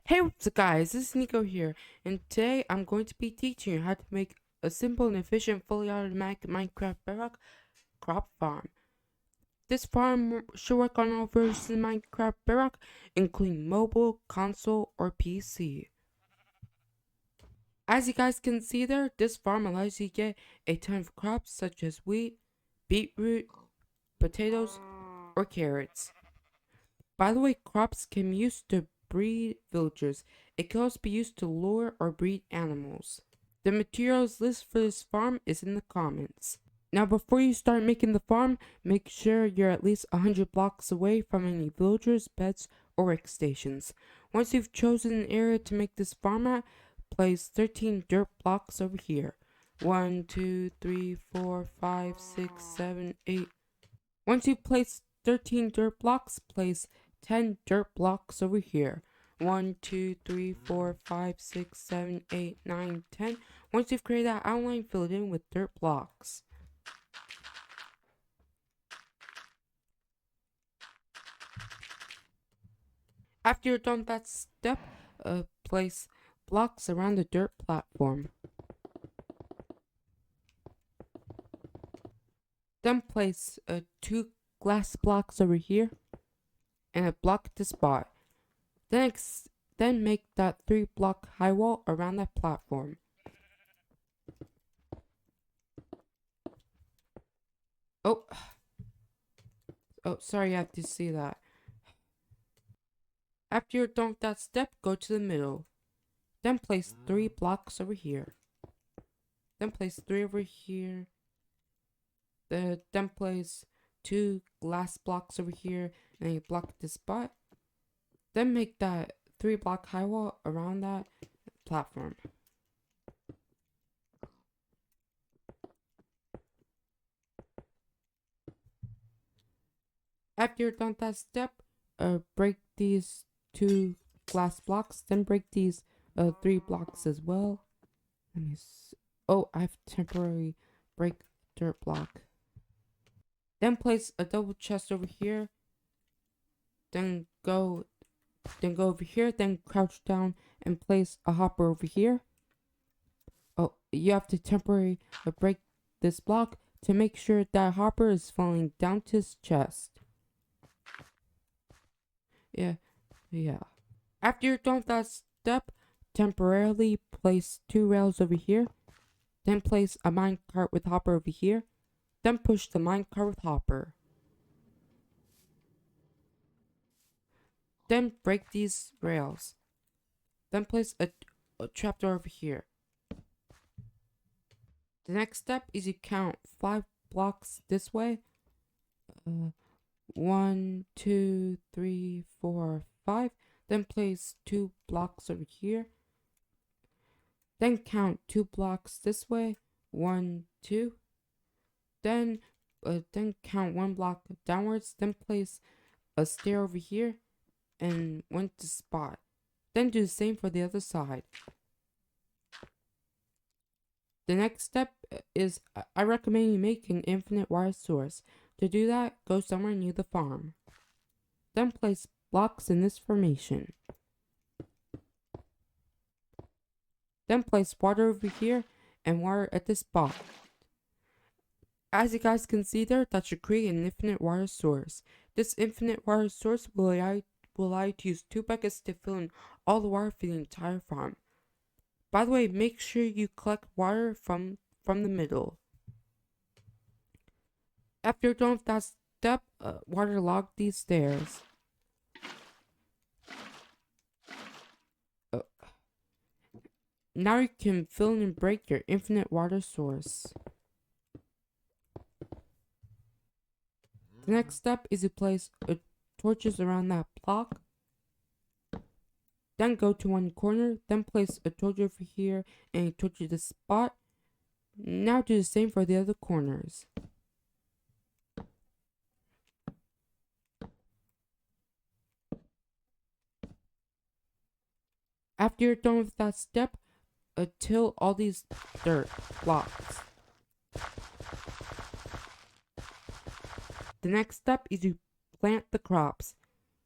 Hey, what's up guys, this is Niko here, and today I'm going to be teaching you how to make a simple and efficient fully automatic Minecraft Bedrock crop farm. This farm should work on all versions of Minecraft Bedrock, including mobile, console, or PC. As you guys can see there, this farm allows you to get a ton of crops such as wheat, beetroot, potatoes, or carrots. By the way, crops can be used to breed villagers. It can also be used to lure or breed animals. The materials list for this farm is in the comments. Now before you start making the farm, make sure you're at least 100 blocks away from any villagers, pets, or workstations. Once you've chosen an area to make this farm at, place 13 dirt blocks over here. 1, 2, 3, 4, 5, 6, 7, 8. Once you've placed 13 dirt blocks, place 10 dirt blocks over here. 1, 2, 3, 4, 5, 6, 7, 8, 9, 10. Once you've created that outline, fill it in with dirt blocks. After you're done that step, place blocks around the dirt platform. Then place 2 glass blocks over here and a block at the spot. Then make that 3-block high wall around that platform. Oh, sorry, you have to see that. After you're done with that step, go to the middle. Then place 3 blocks over here. Then place 3 over here. Then place 2 glass blocks over here and a block at the spot. Then make that 3-block high wall around that platform. After you're done with that step, break these 2 glass blocks. Then break these 3 blocks as well. Let me see. Oh, I have temporary break dirt block. Then place a double chest over here. Then go over here. Then crouch down and place a hopper over here. Oh, you have to temporarily break this block to make sure that hopper is falling down to his chest. Yeah. After you're done with that step, temporarily place 2 rails over here. Then place a minecart with hopper over here. Then push the minecart with hopper. Then break these rails. Then place a trapdoor over here. The next step is you count 5 blocks this way. 1, 2, 3, 4, 5. Then place 2 blocks over here. Then count 2 blocks this way. 1, 2. Then count 1 block downwards. Then place a stair over here and 1 to spot. Then do the same for the other side. The next step is I recommend you make an infinite wire source. To do that, go somewhere near the farm. Then place blocks in this formation. Then place water over here and water at this spot. As you guys can see there, that should create an infinite water source. This infinite water source will allow you to use 2 buckets to fill in all the water for the entire farm. By the way, make sure you collect water from the middle. After you're done with that step, waterlog these stairs. Now you can fill in and break your infinite water source. The next step is to place torches around that block. Then go to one corner. Then place a torch over here and a torch at the spot. Now do the same for the other corners. After you're done with that step, till all these dirt blocks. The next step is you plant the crops.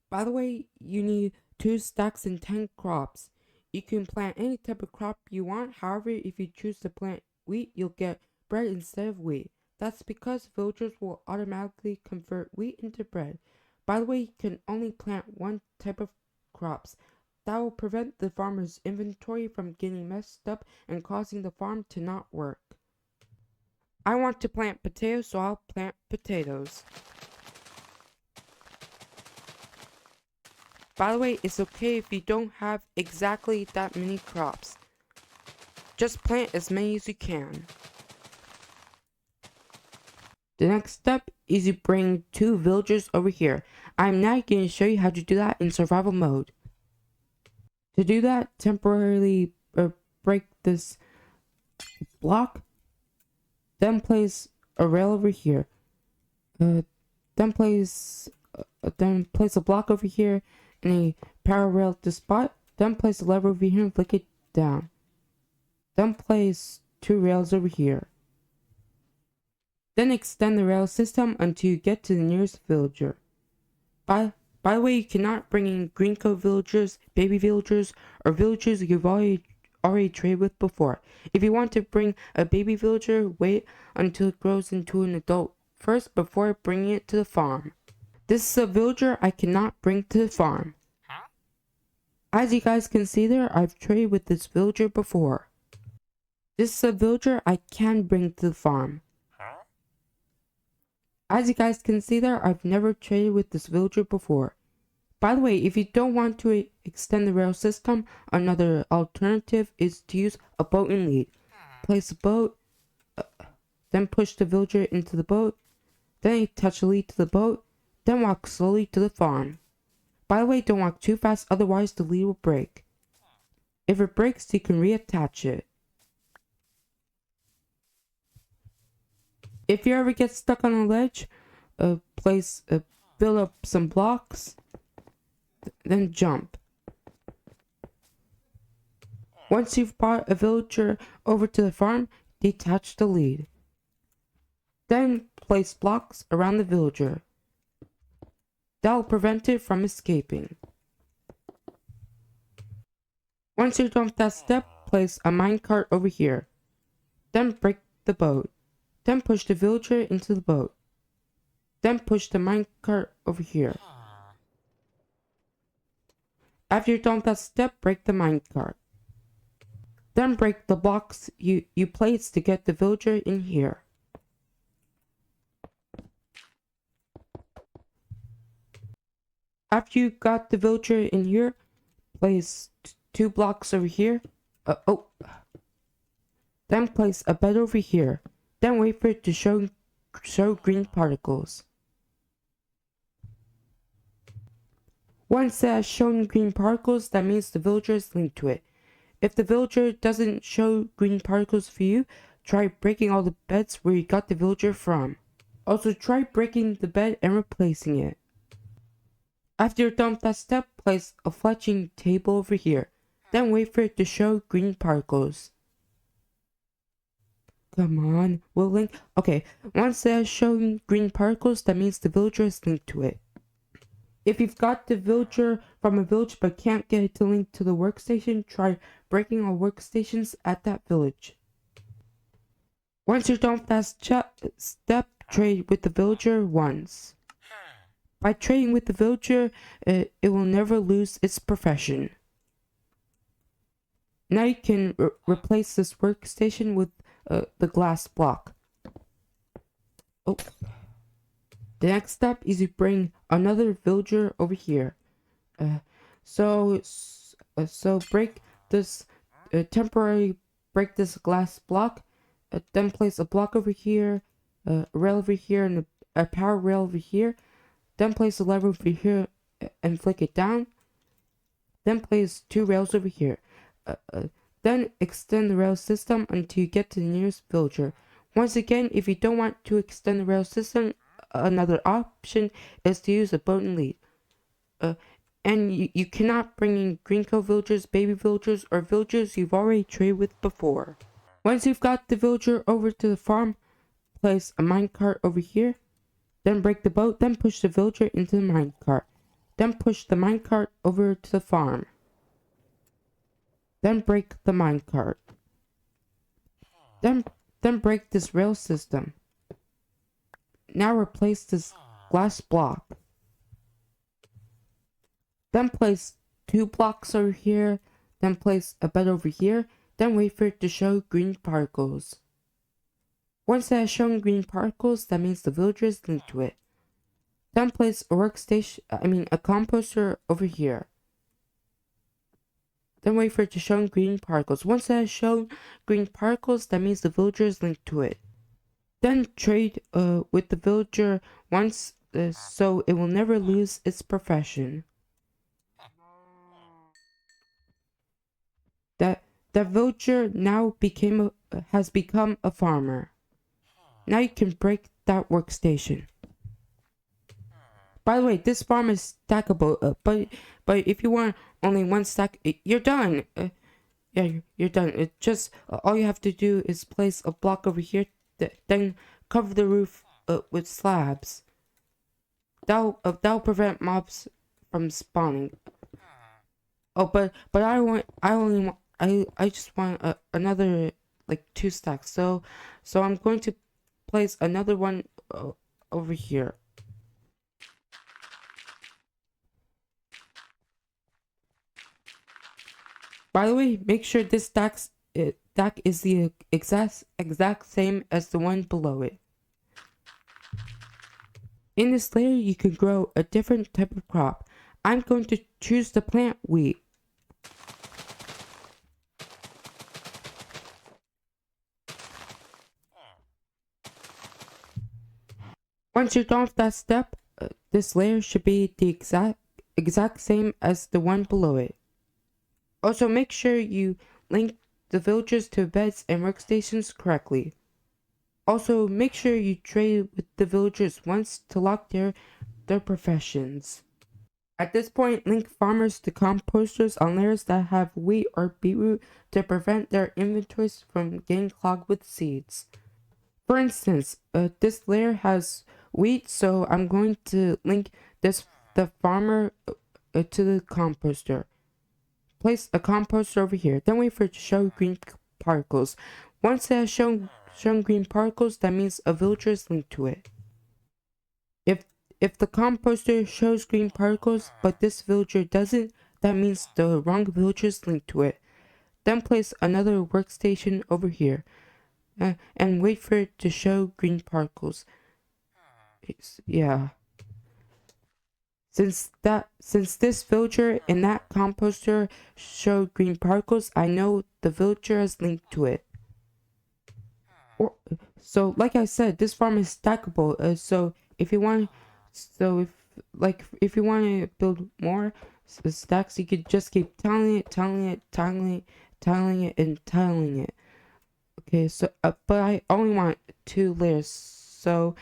By the way, you need 2 stacks and 10 crops. You can plant any type of crop you want. However, if you choose to plant wheat, you'll get bread instead of wheat. That's because villagers will automatically convert wheat into bread. By the way, you can only plant one type of crops. That will prevent the farmer's inventory from getting messed up and causing the farm to not work. I want to plant potatoes, so I'll plant potatoes. By the way, it's okay if you don't have exactly that many crops. Just plant as many as you can. The next step is you bring 2 villagers over here. I'm now going to show you how to do that in survival mode. To do that, temporarily break this block, then place a rail over here. Then place a block over here and a power rail to spot. Then place a lever over here and flick it down. Then place 2 rails over here. Then extend the rail system until you get to the nearest villager. By the way, you cannot bring in green coat villagers, baby villagers, or villagers you've already traded with before. If you want to bring a baby villager, wait until it grows into an adult first before bringing it to the farm. This is a villager I cannot bring to the farm. As you guys can see there, I've traded with this villager before. This is a villager I can bring to the farm. As you guys can see there, I've never traded with this villager before. By the way, if you don't want to extend the rail system, another alternative is to use a boat and lead. Place a boat, then push the villager into the boat, then attach the lead to the boat, then walk slowly to the farm. By the way, don't walk too fast, otherwise the lead will break. If it breaks, you can reattach it. If you ever get stuck on a ledge, build up some blocks, then jump. Once you've brought a villager over to the farm, detach the lead. Then place blocks around the villager. That will prevent it from escaping. Once you're done with that step, place a minecart over here. Then break the boat. Then push the villager into the boat. Then push the minecart over here. After you're done with that step, break the minecart. Then break the blocks you placed to get the villager in here. After you got the villager in here, place 2 blocks over here. Then place a bed over here. Then wait for it to show green particles. Once it has shown green particles, that means the villager is linked to it. If the villager doesn't show green particles for you, try breaking all the beds where you got the villager from. Also, try breaking the bed and replacing it. After you're done with that step, place a fletching table over here. Then wait for it to show green particles. Come on, we'll link. Okay, once it has shown green particles, that means the villager is linked to it. If you've got the villager from a village but can't get it to link to the workstation, try breaking all workstations at that village. Once you're done with that step, trade with the villager once. By trading with the villager, it will never lose its profession. Now you can replace this workstation with the glass block. The next step is you bring another villager over here. So break this temporarily break this glass block. Then place a block over here, a rail over here, and a power rail over here. Then place a lever over here and flick it down. Then place 2 rails over here. Then extend the rail system until you get to the nearest villager. Once again, if you don't want to extend the rail system, another option is to use a boat and lead. And you cannot bring in green coat villagers, baby villagers, or villagers you've already traded with before. Once you've got the villager over to the farm, place a minecart over here. Then break the boat, then push the villager into the minecart. Then push the minecart over to the farm. Then break the minecart. Then break this rail system. Now replace this glass block. Then place 2 blocks over here. Then place a bed over here. Then wait for it to show green particles. Once it has shown green particles, that means the villager is linked to it. Then place a a composter over here. Then wait for it to show green particles. Once it has shown green particles, that means the villager is linked to it. Then trade with the villager once, so it will never lose its profession. That villager now has become a farmer. Now you can break that workstation. By the way, this farm is stackable, but if you want only 1 stack, you're done. Yeah, you're done. It just all you have to do is place a block over here, then cover the roof with slabs. That'll prevent mobs from spawning. Oh, but I just want another like 2 stacks. So I'm going to place another one over here. By the way, make sure this stack is the exact same as the one below it. In this layer, you can grow a different type of crop. I'm going to choose the plant wheat. Once you're done with that step, this layer should be the exact same as the one below it. Also, make sure you link the villagers to beds and workstations correctly. Also, make sure you trade with the villagers once to lock their professions. At this point, link farmers to composters on layers that have wheat or beetroot to prevent their inventories from getting clogged with seeds. For instance, this layer has wheat, so I'm going to link the farmer to the composter. Place a composter over here, then wait for it to show green particles. Once it has shown green particles, that means a villager is linked to it. If the composter shows green particles, but this villager doesn't, that means the wrong villager is linked to it. Then place another workstation over here, and wait for it to show green particles. Yeah. Since this villager and that composter show green particles, I know the villager is linked to it. So like I said, this farm is stackable. So if you want to build more stacks, you could just keep tiling it. Okay, so but I only want 2 layers. So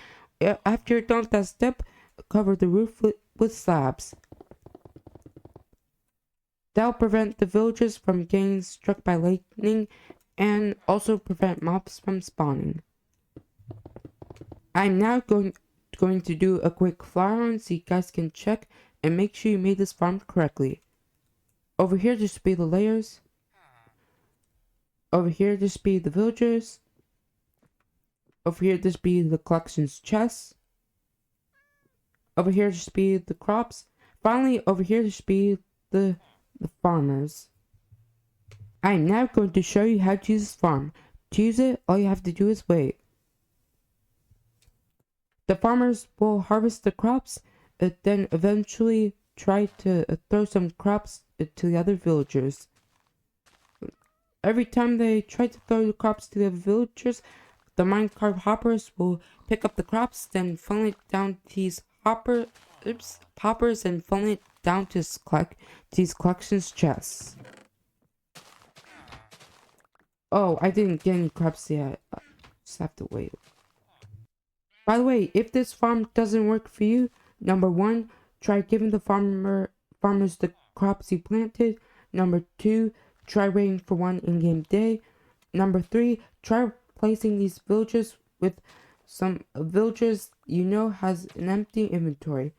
after you're done with that step, cover the roof with slabs. That'll prevent the villagers from getting struck by lightning and also prevent mobs from spawning. I'm now going to do a quick fly around so you guys can check and make sure you made this farm correctly. Over here there should be the layers. Over here there should be the villagers. Over here there should be the collections chests. Over here there should be the crops. Finally, over here there should be the farmers. I am now going to show you how to use this farm. To use it, all you have to do is wait. The farmers will harvest the crops, then eventually try to throw some crops to the other villagers. Every time they try to throw the crops to the villagers, the minecart hoppers will pick up the crops, then funnel it down these hoppers and funnel it down to these collections chests. Oh, I didn't get any crops yet. Just have to wait. By the way, if this farm doesn't work for you, number 1, try giving the farmers the crops you planted. Number 2, try waiting for one in-game day. Number 3, try replacing these villagers with some villagers you know has an empty inventory.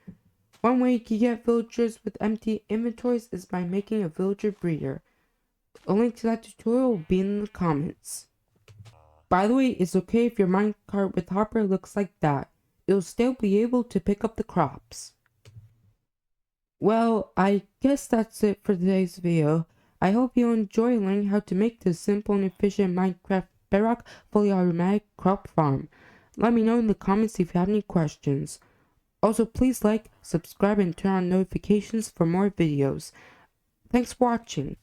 One way you can get villagers with empty inventories is by making a villager breeder. A link to that tutorial will be in the comments. By the way, it's okay if your minecart with hopper looks like that. You'll still be able to pick up the crops. Well, I guess that's it for today's video. I hope you enjoy learning how to make this simple and efficient Minecraft Bedrock fully automatic crop farm. Let me know in the comments if you have any questions. Also, please like, subscribe, and turn on notifications for more videos. Thanks for watching.